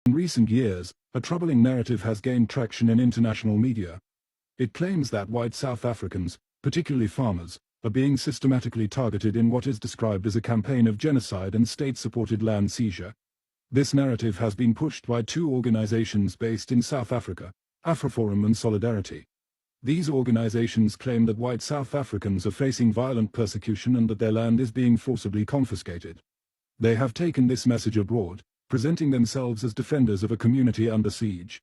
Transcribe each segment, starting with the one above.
In recent years, a troubling narrative has gained traction in international media. It claims that white South Africans, particularly farmers, are being systematically targeted in what is described as a campaign of genocide and state-supported land seizure. This narrative has been pushed by two organizations based in South Africa, AfriForum and Solidarity. These organizations claim that white South Africans are facing violent persecution and that their land is being forcibly confiscated. They have taken this message abroad, presenting themselves as defenders of a community under siege.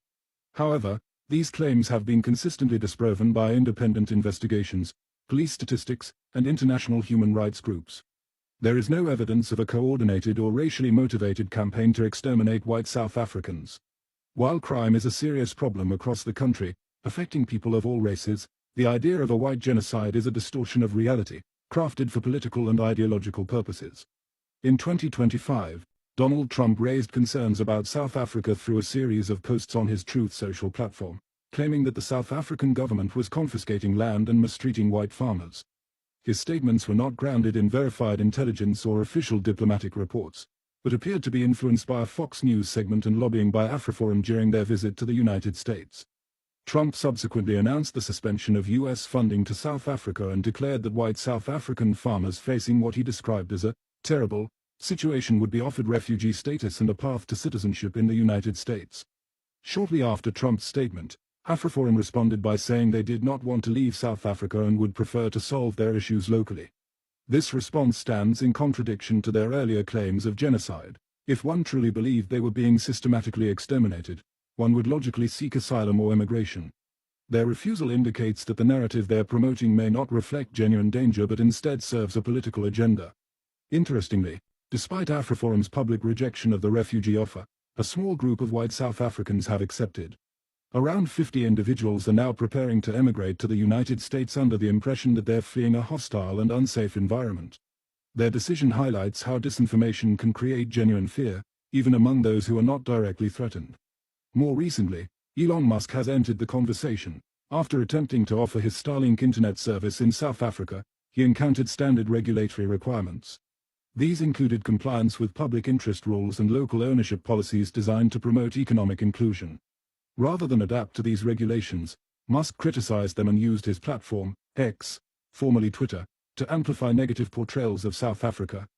However, these claims have been consistently disproven by independent investigations, police statistics, and international human rights groups. There is no evidence of a coordinated or racially motivated campaign to exterminate white South Africans. While crime is a serious problem across the country, affecting people of all races, the idea of a white genocide is a distortion of reality, crafted for political and ideological purposes. In 2025, Donald Trump raised concerns about South Africa through a series of posts on his Truth Social platform, claiming that the South African government was confiscating land and mistreating white farmers. His statements were not grounded in verified intelligence or official diplomatic reports, but appeared to be influenced by a Fox News segment and lobbying by AfriForum during their visit to the United States. Trump subsequently announced the suspension of U.S. funding to South Africa and declared that white South African farmers facing what he described as a terrible situation would be offered refugee status and a path to citizenship in the United States. Shortly after Trump's statement, AfriForum responded by saying they did not want to leave South Africa and would prefer to solve their issues locally. This response stands in contradiction to their earlier claims of genocide. If one truly believed they were being systematically exterminated, one would logically seek asylum or immigration. Their refusal indicates that the narrative they're promoting may not reflect genuine danger but instead serves a political agenda. Interestingly, despite AfriForum's public rejection of the refugee offer, a small group of white South Africans have accepted. Around 50 individuals are now preparing to emigrate to the United States under the impression that they're fleeing a hostile and unsafe environment. Their decision highlights how disinformation can create genuine fear, even among those who are not directly threatened. More recently, Elon Musk has entered the conversation. After attempting to offer his Starlink internet service in South Africa, he encountered standard regulatory requirements. These included compliance with public interest rules and local ownership policies designed to promote economic inclusion. Rather than adapt to these regulations, Musk criticized them and used his platform, X, formerly Twitter, to amplify negative portrayals of South Africa.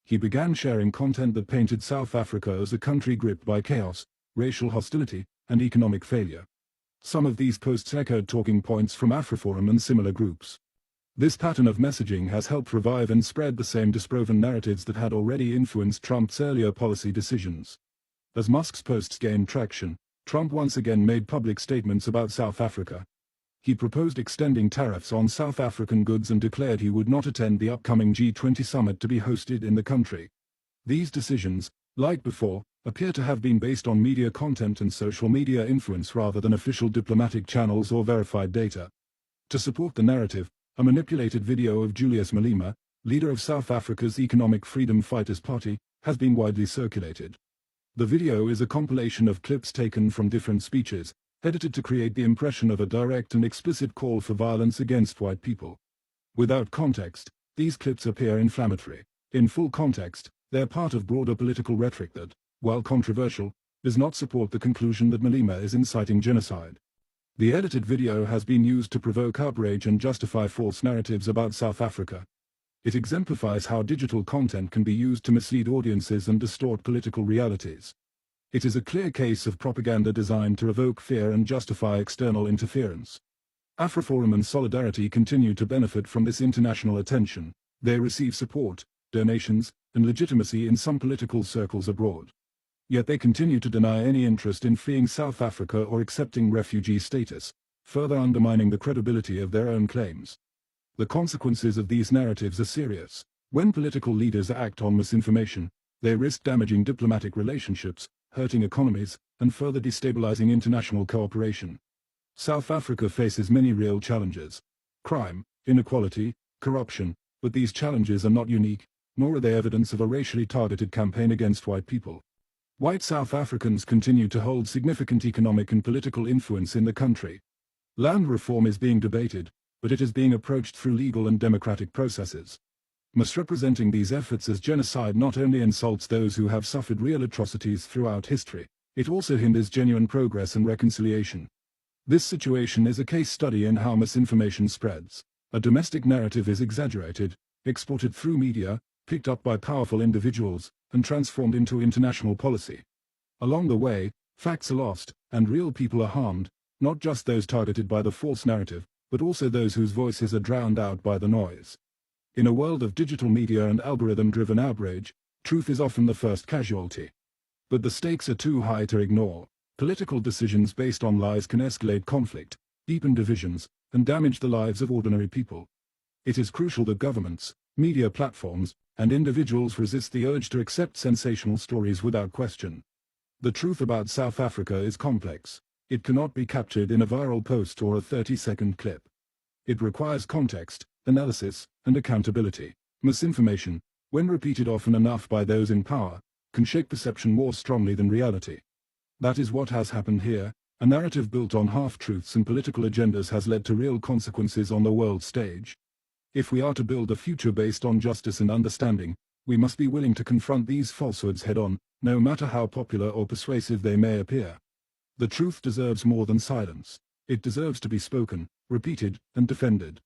He began sharing content that painted South Africa as a country gripped by chaos, racial hostility, and economic failure. Some of these posts echoed talking points from AfriForum and similar groups. This pattern of messaging has helped revive and spread the same disproven narratives that had already influenced Trump's earlier policy decisions. As Musk's posts gained traction, Trump once again made public statements about South Africa. He proposed extending tariffs on South African goods and declared he would not attend the upcoming G20 summit to be hosted in the country. These decisions, like before, appear to have been based on media content and social media influence rather than official diplomatic channels or verified data. To support the narrative, a manipulated video of Julius Malema, leader of South Africa's Economic Freedom Fighters Party, has been widely circulated. The video is a compilation of clips taken from different speeches, edited to create the impression of a direct and explicit call for violence against white people. Without context, these clips appear inflammatory. In full context, they're part of broader political rhetoric that, while controversial, does not support the conclusion that Malema is inciting genocide. The edited video has been used to provoke outrage and justify false narratives about South Africa. It exemplifies how digital content can be used to mislead audiences and distort political realities. It is a clear case of propaganda designed to evoke fear and justify external interference. AfriForum and Solidarity continue to benefit from this international attention. They receive support, donations, and legitimacy in some political circles abroad. Yet they continue to deny any interest in fleeing South Africa or accepting refugee status, further undermining the credibility of their own claims. The consequences of these narratives are serious. When political leaders act on misinformation, they risk damaging diplomatic relationships, hurting economies, and further destabilizing international cooperation. South Africa faces many real challenges: crime, inequality, corruption, but these challenges are not unique, nor are they evidence of a racially targeted campaign against white people. White South Africans continue to hold significant economic and political influence in the country. Land reform is being debated, but it is being approached through legal and democratic processes. Misrepresenting these efforts as genocide not only insults those who have suffered real atrocities throughout history, It also hinders genuine progress and reconciliation. This situation is a case study in how misinformation spreads. A domestic narrative is exaggerated, exported through media, picked up by powerful individuals, and transformed into international policy. Along the way, facts are lost, and real people are harmed, not just those targeted by the false narrative, but also those whose voices are drowned out by the noise. In a world of digital media and algorithm-driven outrage, truth is often the first casualty. But the stakes are too high to ignore. Political decisions based on lies can escalate conflict, deepen divisions, and damage the lives of ordinary people. It is crucial that governments, media platforms, and individuals resist the urge to accept sensational stories without question. The truth about South Africa is complex. It cannot be captured in a viral post or a 30-second clip. It requires context, analysis, and accountability. Misinformation, when repeated often enough by those in power, can shape perception more strongly than reality. That is what has happened here. A narrative built on half-truths and political agendas has led to real consequences on the world stage. If we are to build a future based on justice and understanding, we must be willing to confront these falsehoods head-on, no matter how popular or persuasive they may appear. The truth deserves more than silence. It deserves to be spoken, repeated, and defended.